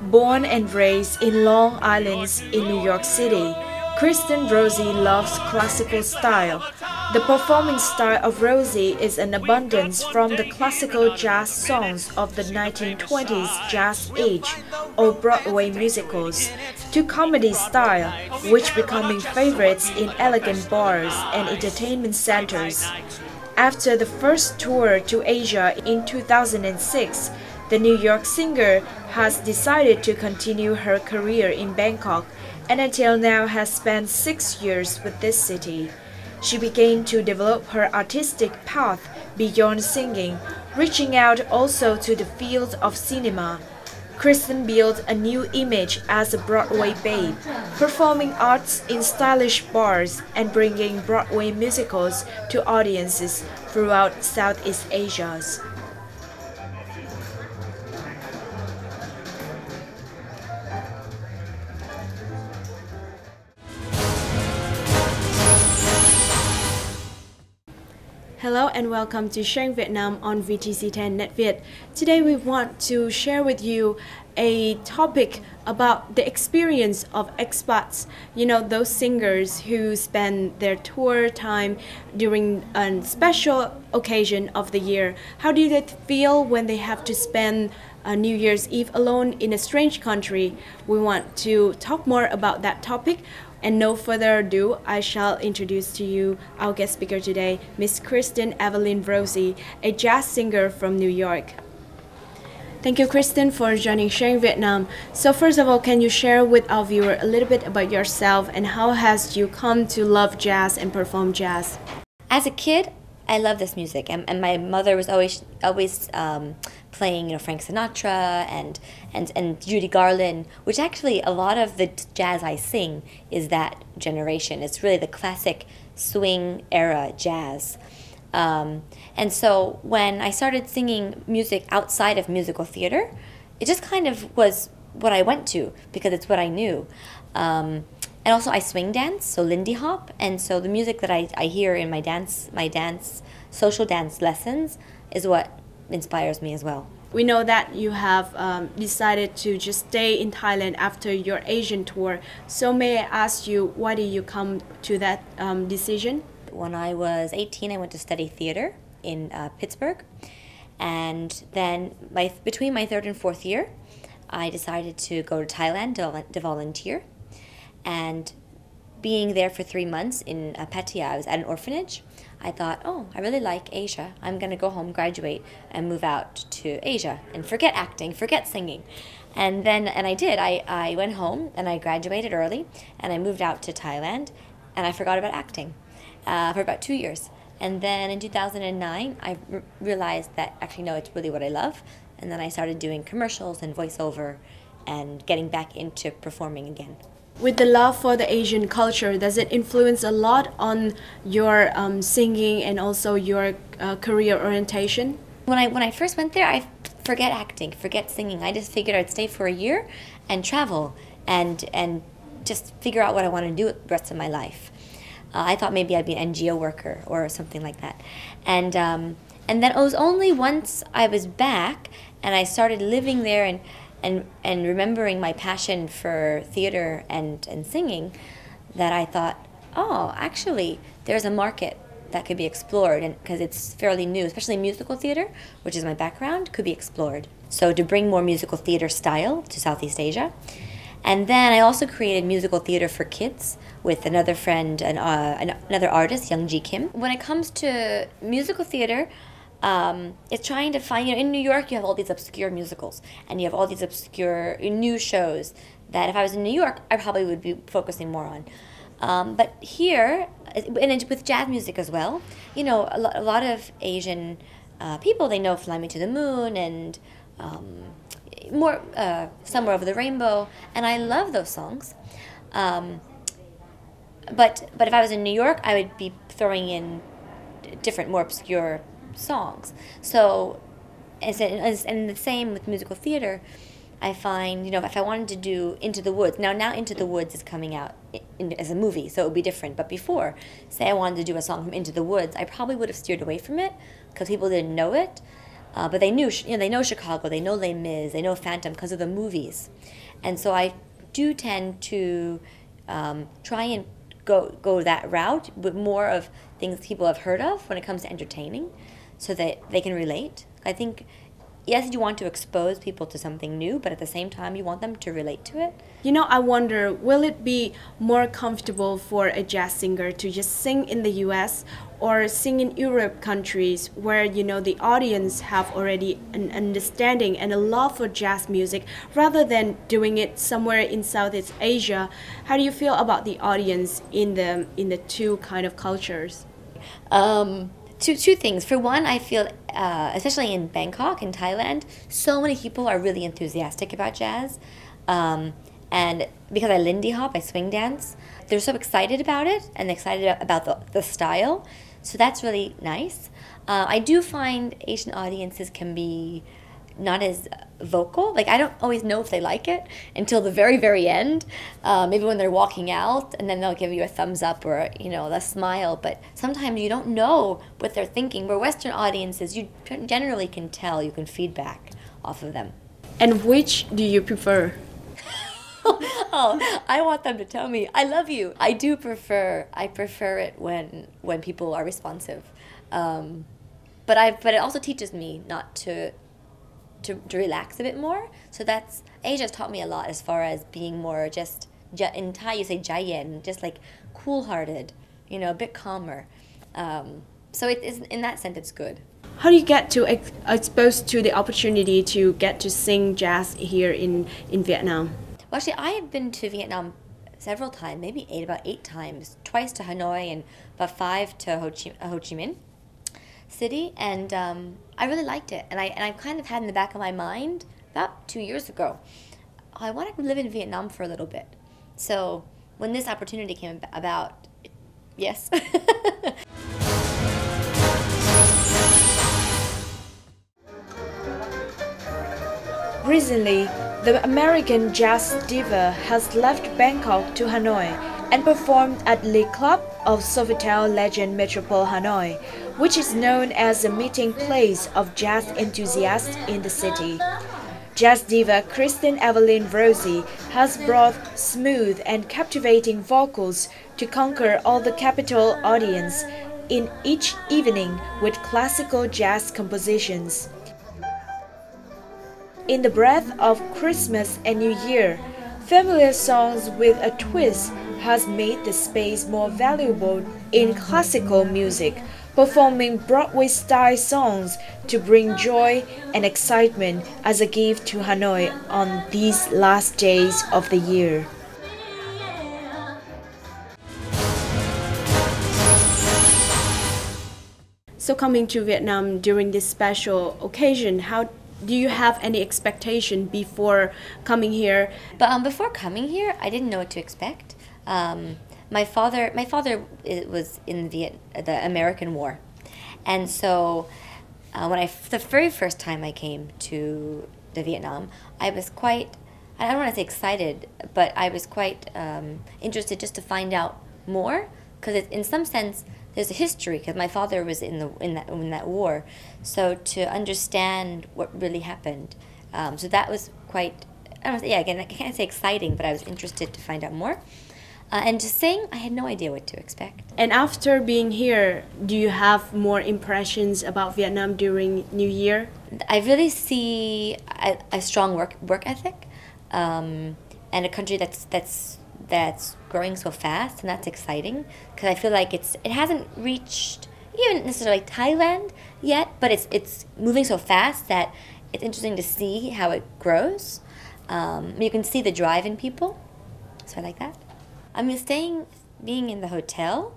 Born and raised in Long Island in New York City, Kristen Rossi loves classical style. The performing style of Rossi is an abundance from the classical jazz songs of the 1920s jazz age or Broadway musicals to comedy style, which becoming favorites in elegant bars and entertainment centers. After the first tour to Asia in 2006, the New York singer has decided to continue her career in Bangkok and until now has spent 6 years with this city. She began to develop her artistic path beyond singing, reaching out also to the field of cinema. Kristen built a new image as a Broadway babe, performing arts in stylish bars and bringing Broadway musicals to audiences throughout Southeast Asia. Hello and welcome to Sharing Vietnam on VTC10 NetViet. Today we want to share with you a topic about the experience of expats. You know, those singers who spend their tour time during a special occasion of the year. How do they feel when they have to spend New Year's Eve alone in a strange country? We want to talk more about that topic. And no further ado, I shall introduce to you our guest speaker today, Miss Kristen Evelyn Rossi, a jazz singer from New York. Thank you, Kristen, for joining Sharing Vietnam. So first of all, can you share with our viewer a little bit about yourself and how has you come to love jazz and perform jazz? As a kid, I loved this music, and my mother was always playing, Frank Sinatra and Judy Garland, which actually a lot of the jazz I sing is that generation. It's really the classic swing era jazz. And so when I started singing music outside of musical theater, it just kind of was what I went to because it's what I knew. And also I swing dance, so Lindy Hop, and so the music that I hear in my social dance lessons is what inspires me as well. We know that you have decided to just stay in Thailand after your Asian tour. So may I ask you, why did you come to that decision? When I was 18, I went to study theater in Pittsburgh. And then between my third and fourth year, I decided to go to Thailand to volunteer. And being there for 3 months in Pattaya, I was at an orphanage. I thought, oh, I really like Asia. I'm going to go home, graduate, and move out to Asia and forget acting, forget singing. And I did. I went home and I graduated early and I moved out to Thailand and I forgot about acting for about 2 years. And then in 2009, I realized that actually, no, it's really what I love. And then I started doing commercials and voiceover and getting back into performing again. With the love for the Asian culture, does it influence a lot on your singing and also your career orientation? When I first went there, I forget acting, forget singing. I just figured I'd stay for a year and travel and just figure out what I want to do the rest of my life. I thought maybe I'd be an NGO worker or something like that. And then it was only once I was back and I started living there and remembering my passion for theater and singing that I thought, oh, actually, there's a market that could be explored, and because it's fairly new, especially musical theater, which is my background, could be explored. So to bring more musical theater style to Southeast Asia. And then I also created musical theater for kids with another friend, another artist, Young Ji Kim. When it comes to musical theater, it's trying to find, in New York you have all these obscure musicals and you have all these obscure new shows that if I was in New York I probably would be focusing more on. But here, and with jazz music as well, a lot of Asian people, they know Fly Me to the Moon and more Somewhere Over the Rainbow, and I love those songs. But if I was in New York, I would be throwing in different, more obscure songs. So, and the same with musical theater, I find, if I wanted to do Into the Woods, now Into the Woods is coming out as a movie, so it would be different. But before, say I wanted to do a song from Into the Woods, I probably would have steered away from it because people didn't know it. But they knew, they know Chicago, they know Les Mis, they know Phantom because of the movies. And so I do tend to try and go that route with more of things people have heard of when it comes to entertaining, so that they can relate. I think, yes, you want to expose people to something new, but at the same time, you want them to relate to it. I wonder, will it be more comfortable for a jazz singer to just sing in the US or sing in Europe countries where, the audience have already an understanding and a love for jazz music, rather than doing it somewhere in Southeast Asia? How do you feel about the audience in the two kind of cultures? Two things. For one, I feel, especially in Bangkok, in Thailand, so many people are really enthusiastic about jazz. And because I Lindy Hop, I swing dance, they're so excited about it and excited about the style. So that's really nice. I do find Asian audiences can be not as vocal. Like, I don't always know if they like it until the very, very end. Maybe when they're walking out, and then they'll give you a thumbs up or, a smile. But sometimes you don't know what they're thinking. Where Western audiences, you generally can tell, you can feedback off of them. And which do you prefer? Oh, I want them to tell me, I love you. I prefer it when people are responsive. But it also teaches me not to relax a bit more. So Asia's taught me a lot as far as being more just, in Thai you say jayen, just like cool-hearted, a bit calmer. So it is, in that sense, it's good. How do you get to exposed to the opportunity to get to sing jazz here in Vietnam? Well, actually, I have been to Vietnam several times, maybe about 8 times, twice to Hanoi and about 5 to Ho Chi Minh City, and I really liked it. And I kind of had in the back of my mind about 2 years ago, I want to live in Vietnam for a little bit. So when this opportunity came about, yes. Recently, the American jazz diva has left Bangkok to Hanoi and performed at Le Club of Sofitel legend Metropole Hanoi, which is known as the meeting place of jazz enthusiasts in the city. Jazz diva Kristen Evelyn Rossi has brought smooth and captivating vocals to conquer all the capital audience in each evening with classical jazz compositions. In the breath of Christmas and New Year, familiar songs with a twist has made the space more valuable in classical music, performing Broadway-style songs to bring joy and excitement as a gift to Hanoi on these last days of the year. So coming to Vietnam during this special occasion, how do you have any expectation before coming here? But before coming here, I didn't know what to expect. My father was in the American War, and so the very first time I came to Vietnam, I was quite, I don't want to say excited, but I was quite interested just to find out more, because in some sense there's a history, because my father was in that war, so to understand what really happened. So that was quite, I don't know, yeah, again, I can't say exciting, but I was interested to find out more. And to sing, I had no idea what to expect. And after being here, do you have more impressions about Vietnam during New Year? I really see a strong work ethic, and a country that's growing so fast, and that's exciting, because I feel like it hasn't reached even necessarily Thailand yet, but it's moving so fast that it's interesting to see how it grows. You can see the drive in people, so I like that. I mean, being in the hotel,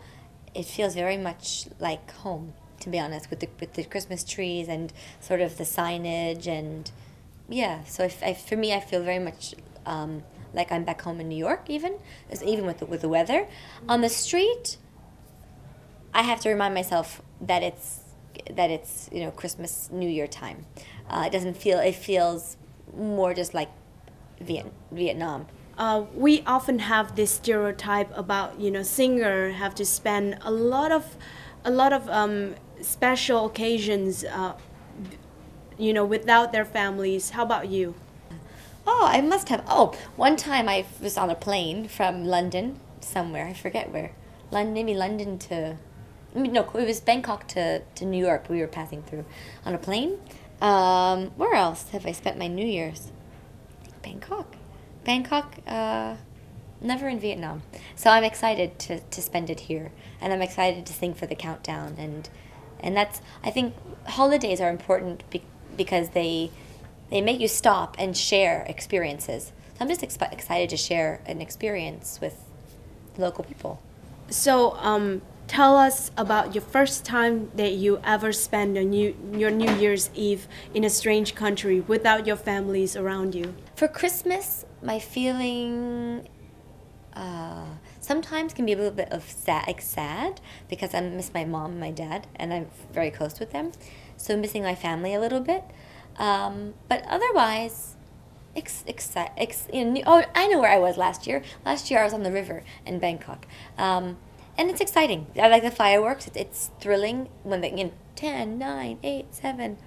it feels very much like home, to be honest, with the Christmas trees and sort of the signage, and yeah. So for me, I feel very much like I'm back home in New York, even with the weather. On the street, I have to remind myself that it's Christmas, New Year time. It feels more just like Vietnam. We often have this stereotype about singer have to spend a lot of special occasions without their families. How about you? Oh, I must have. Oh, one time I was on a plane from London somewhere. I forget where. London, maybe London to. No, it was Bangkok to New York. We were passing through on a plane. Where else have I spent my New Year's? I think Bangkok. Bangkok. Never in Vietnam. So I'm excited to spend it here, and I'm excited to sing for the countdown. And that's. I think holidays are important because they make you stop and share experiences. So I'm just excited to share an experience with local people. So, tell us about your first time that you ever spent your New Year's Eve in a strange country without your families around you. For Christmas, my feeling sometimes can be a little bit of sad because I miss my mom and my dad, and I'm very close with them. So missing my family a little bit. But otherwise, I know where I was last year. Last year I was on the river in Bangkok. And it's exciting. I like the fireworks. It's thrilling when they 10, 9, 8, 7.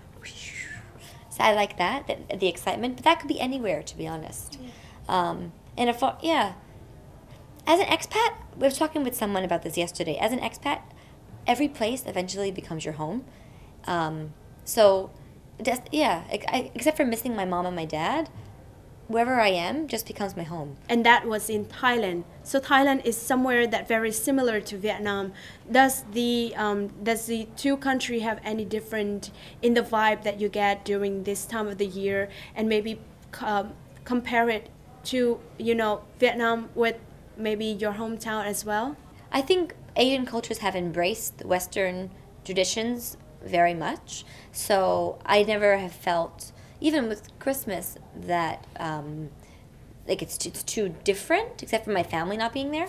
So I like that, the excitement. But that could be anywhere, to be honest. As an expat, we were talking with someone about this yesterday. As an expat, every place eventually becomes your home. Except for missing my mom and my dad, wherever I am just becomes my home. And that was in Thailand. So Thailand is somewhere that very similar to Vietnam. Does the two countries have any different in the vibe that you get during this time of the year, and maybe compare it to Vietnam with maybe your hometown as well? I think Asian cultures have embraced Western traditions very much. So I never have felt, even with Christmas, that it's too different, except for my family not being there.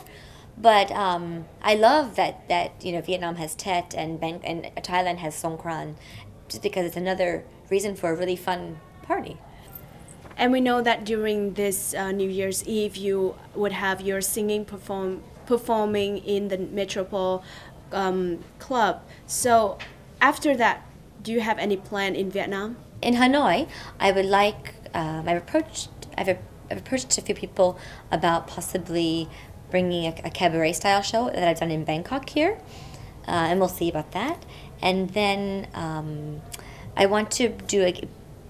But I love that Vietnam has Tet and Thailand has Songkran, just because it's another reason for a really fun party. And we know that during this New Year's Eve, you would have your singing performing in the Metropole Club. So after that, do you have any plan in Vietnam? In Hanoi, I would like. I've approached a few people about possibly bringing a cabaret style show that I've done in Bangkok here, and we'll see about that. And then I want to do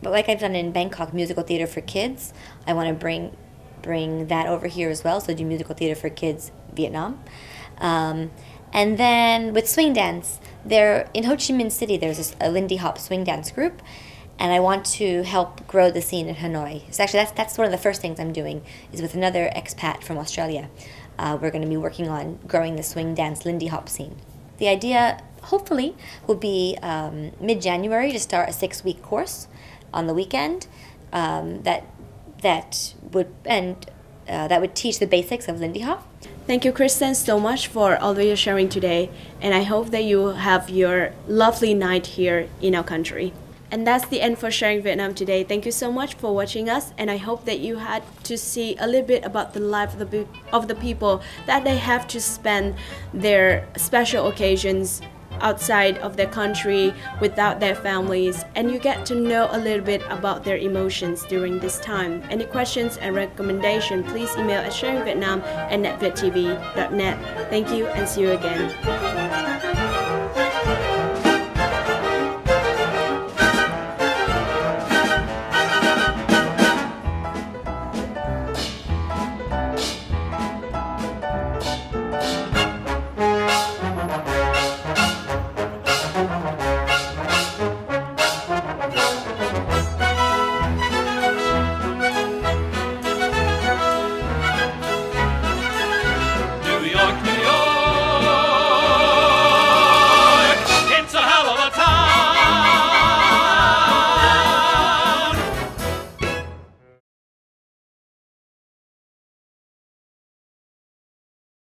like I've done in Bangkok, musical theater for kids. I want to bring that over here as well. So do musical theater for kids, Vietnam. And then with swing dance, there in Ho Chi Minh City, there's a Lindy Hop swing dance group, and I want to help grow the scene in Hanoi. So actually, that's one of the first things I'm doing is with another expat from Australia. We're going to be working on growing the swing dance Lindy Hop scene. The idea, hopefully, will be mid-January to start a 6-week course on the weekend that would teach the basics of Lindy Hop. Thank you, Kristen, so much for all that you're sharing today, and I hope that you have your lovely night here in our country. And that's the end for Sharing Vietnam today. Thank you so much for watching us, and I hope that you had to see a little bit about the life of the people that they have to spend their special occasions outside of their country without their families, and you get to know a little bit about their emotions during this time. Any questions and recommendations, please email at sharingvietnam@netvietttv.net. Thank you and see you again.